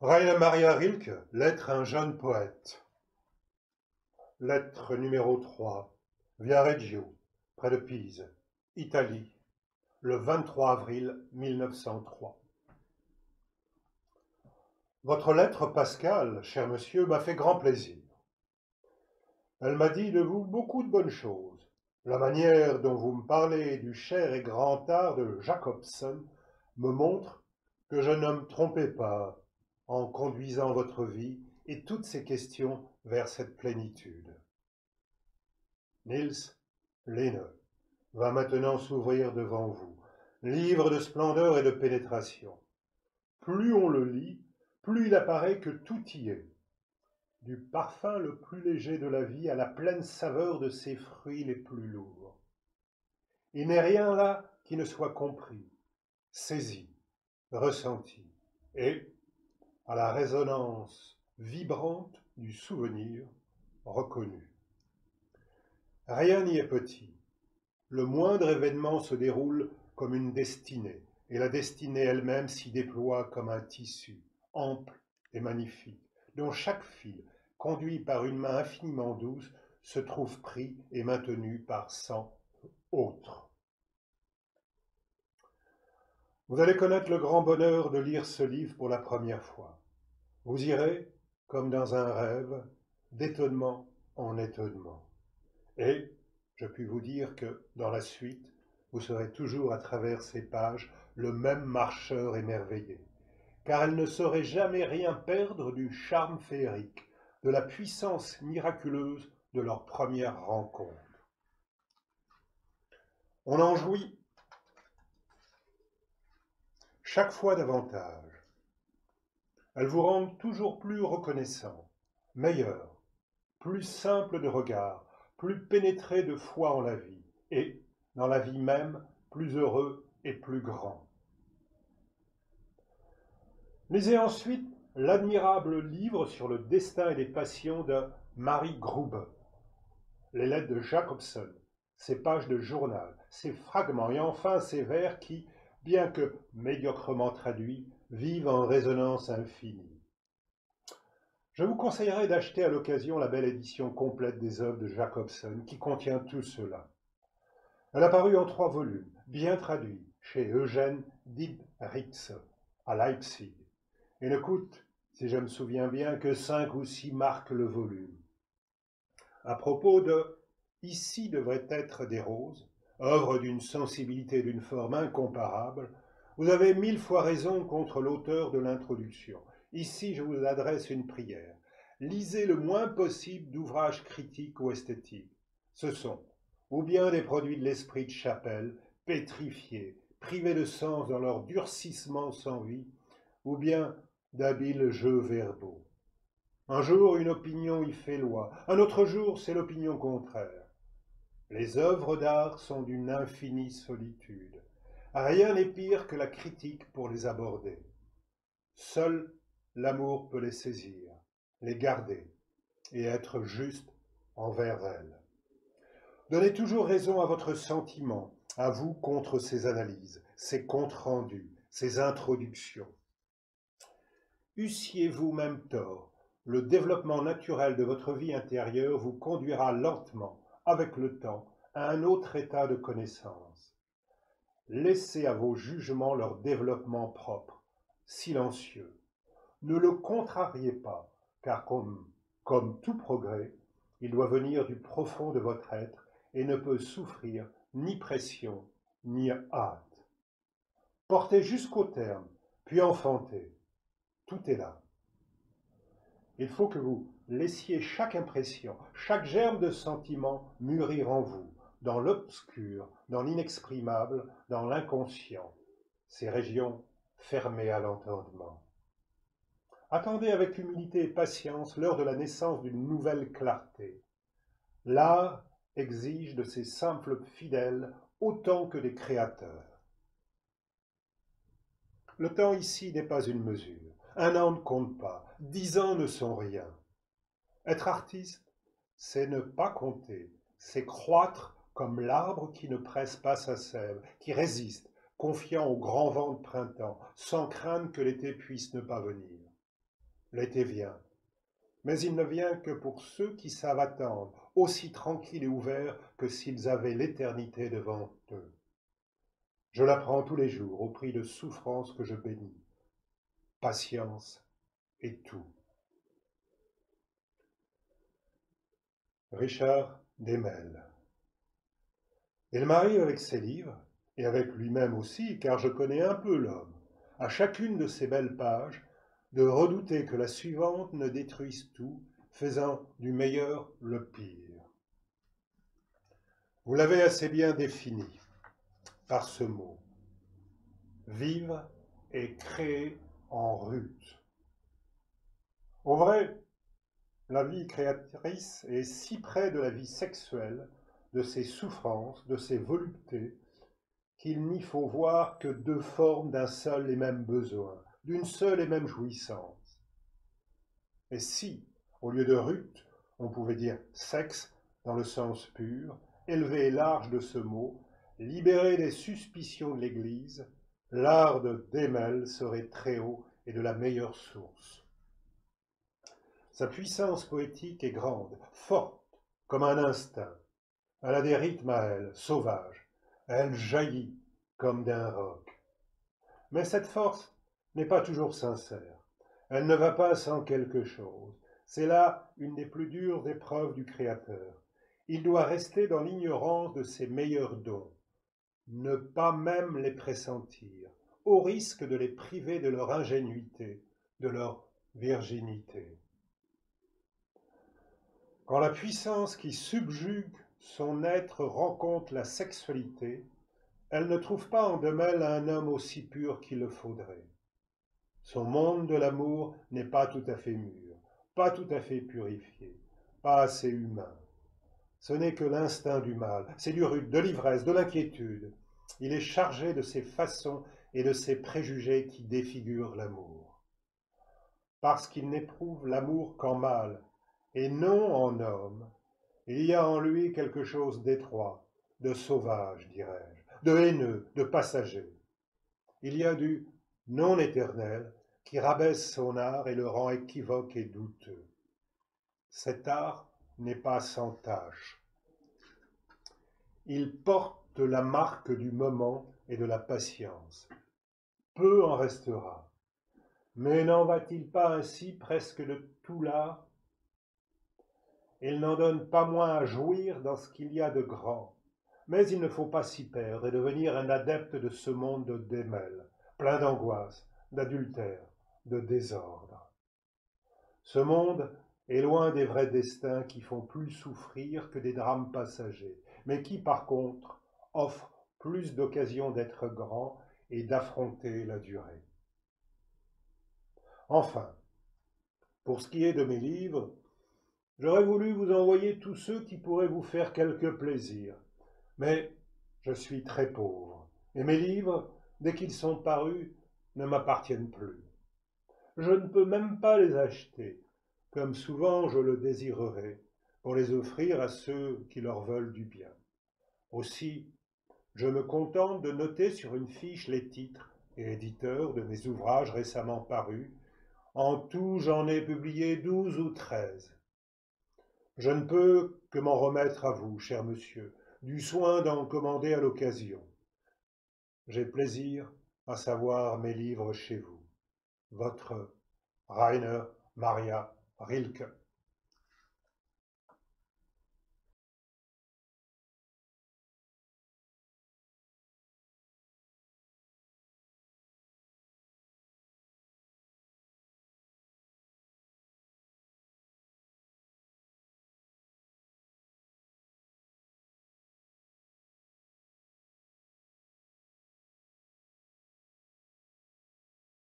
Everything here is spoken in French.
Rainer Maria Rilke, Lettre à un jeune poète. Lettre numéro 3. Viareggio, près de Pise, Italie, le 23 avril 1903. Votre lettre, Pascal, cher monsieur, m'a fait grand plaisir. Elle m'a dit de vous beaucoup de bonnes choses. La manière dont vous me parlez du cher et grand art de Jacobson me montre que je ne me trompais pas en conduisant votre vie et toutes ces questions vers cette plénitude. Niels Lehne va maintenant s'ouvrir devant vous, livre de splendeur et de pénétration. Plus on le lit, plus il apparaît que tout y est. Du parfum le plus léger de la vie à la pleine saveur de ses fruits les plus lourds. Il n'est rien là qui ne soit compris, saisi, ressenti, et, à la résonance vibrante du souvenir, reconnu. Rien n'y est petit. Le moindre événement se déroule comme une destinée, et la destinée elle-même s'y déploie comme un tissu, ample et magnifique, dont chaque fil, conduit par une main infiniment douce, se trouve pris et maintenu par 100 autres. Vous allez connaître le grand bonheur de lire ce livre pour la première fois. Vous irez, comme dans un rêve, d'étonnement en étonnement. Et je puis vous dire que, dans la suite, vous serez toujours à travers ces pages le même marcheur émerveillé, car elles ne sauraient jamais rien perdre du charme féerique, de la puissance miraculeuse de leur première rencontre. On en jouit chaque fois davantage. Elles vous rendent toujours plus reconnaissant, meilleur, plus simple de regard, plus pénétré de foi en la vie, et, dans la vie même, plus heureux et plus grand. Lisez ensuite l'admirable livre sur le destin et les passions de Marie Grubbe, les lettres de Jacobson, ses pages de journal, ses fragments et enfin ses vers qui, bien que médiocrement traduits, vivent en résonance infinie. Je vous conseillerais d'acheter à l'occasion la belle édition complète des œuvres de Jacobson qui contient tout cela. Elle a paru en 3 volumes, bien traduits, chez Eugène Diebritz, à Leipzig, et ne coûte, si je me souviens bien, que 5 ou 6 marques le volume. À propos de Ici devraient être des roses, œuvre d'une sensibilité et d'une forme incomparable, vous avez 1000 fois raison contre l'auteur de l'introduction. Ici, je vous adresse une prière. Lisez le moins possible d'ouvrages critiques ou esthétiques. Ce sont ou bien des produits de l'esprit de chapelle, pétrifiés, privés de sens dans leur durcissement sans vie, ou bien d'habiles jeux verbaux. Un jour, une opinion y fait loi, un autre jour, c'est l'opinion contraire. Les œuvres d'art sont d'une infinie solitude. Rien n'est pire que la critique pour les aborder. Seul l'amour peut les saisir, les garder et être juste envers elles. Donnez toujours raison à votre sentiment, à vous contre ces analyses, ces comptes rendus, ces introductions. Eussiez-vous même tort, le développement naturel de votre vie intérieure vous conduira lentement, avec le temps, à un autre état de connaissance. Laissez à vos jugements leur développement propre, silencieux. Ne le contrariez pas, car comme tout progrès, il doit venir du profond de votre être et ne peut souffrir ni pression ni hâte. Portez jusqu'au terme, puis enfantez. Tout est là. Il faut que vous laissiez chaque impression, chaque germe de sentiment mûrir en vous, dans l'obscur, dans l'inexprimable, dans l'inconscient, ces régions fermées à l'entendement. Attendez avec humilité et patience l'heure de la naissance d'une nouvelle clarté. L'art exige de ses simples fidèles autant que des créateurs. Le temps ici n'est pas une mesure. Un an ne compte pas, 10 ans ne sont rien. Être artiste, c'est ne pas compter, c'est croître comme l'arbre qui ne presse pas sa sève, qui résiste, confiant au grand vent de printemps, sans craindre que l'été puisse ne pas venir. L'été vient, mais il ne vient que pour ceux qui savent attendre, aussi tranquilles et ouverts que s'ils avaient l'éternité devant eux. Je l'apprends tous les jours au prix de souffrances que je bénis. Patience et tout. Richard Desmelles. Il m'arrive avec ses livres, et avec lui-même aussi, car je connais un peu l'homme, à chacune de ces belles pages, de redouter que la suivante ne détruise tout, faisant du meilleur le pire. Vous l'avez assez bien défini par ce mot. Vivre et créer en rut. Au vrai, la vie créatrice est si près de la vie sexuelle, de ses souffrances, de ses voluptés, qu'il n'y faut voir que deux formes d'un seul et même besoin, d'une seule et même jouissance. Et si, au lieu de rut, on pouvait dire sexe dans le sens pur, élevé et large de ce mot, libéré des suspicions de l'Église, l'art de Desmelles serait très haut et de la meilleure source. Sa puissance poétique est grande, forte, comme un instinct. Elle a des rythmes à elle, sauvages. Elle jaillit comme d'un roc. Mais cette force n'est pas toujours sincère. Elle ne va pas sans quelque chose. C'est là une des plus dures épreuves du Créateur. Il doit rester dans l'ignorance de ses meilleurs dons, ne pas même les pressentir, au risque de les priver de leur ingénuité, de leur virginité. Quand la puissance qui subjugue son être rencontre la sexualité, elle ne trouve pas en Desmelles un homme aussi pur qu'il le faudrait. Son monde de l'amour n'est pas tout à fait mûr, pas tout à fait purifié, pas assez humain. Ce n'est que l'instinct du mal, c'est du rude, de l'ivresse, de l'inquiétude. Il est chargé de ces façons et de ces préjugés qui défigurent l'amour. Parce qu'il n'éprouve l'amour qu'en mâle, et non en homme, il y a en lui quelque chose d'étroit, de sauvage, dirais-je, de haineux, de passager. Il y a du non éternel qui rabaisse son art et le rend équivoque et douteux. Cet art n'est pas sans tache. Il porte la marque du moment et de la patience. Peu en restera. Mais n'en va-t-il pas ainsi presque de tout l'art? Il n'en donne pas moins à jouir dans ce qu'il y a de grand. Mais il ne faut pas s'y perdre et devenir un adepte de ce monde de Desmelles, plein d'angoisse, d'adultère, de désordre. Ce monde est loin des vrais destins qui font plus souffrir que des drames passagers, mais qui, par contre, offrent plus d'occasions d'être grand et d'affronter la durée. Enfin, pour ce qui est de mes livres, j'aurais voulu vous envoyer tous ceux qui pourraient vous faire quelque plaisir. Mais je suis très pauvre, et mes livres, dès qu'ils sont parus, ne m'appartiennent plus. Je ne peux même pas les acheter, comme souvent je le désirerais, pour les offrir à ceux qui leur veulent du bien. Aussi, je me contente de noter sur une fiche les titres et éditeurs de mes ouvrages récemment parus. En tout, j'en ai publié 12 ou 13. Je ne peux que m'en remettre à vous, cher monsieur, du soin d'en commander à l'occasion. J'ai plaisir à savoir mes livres chez vous. Votre Rainer Maria Rilke.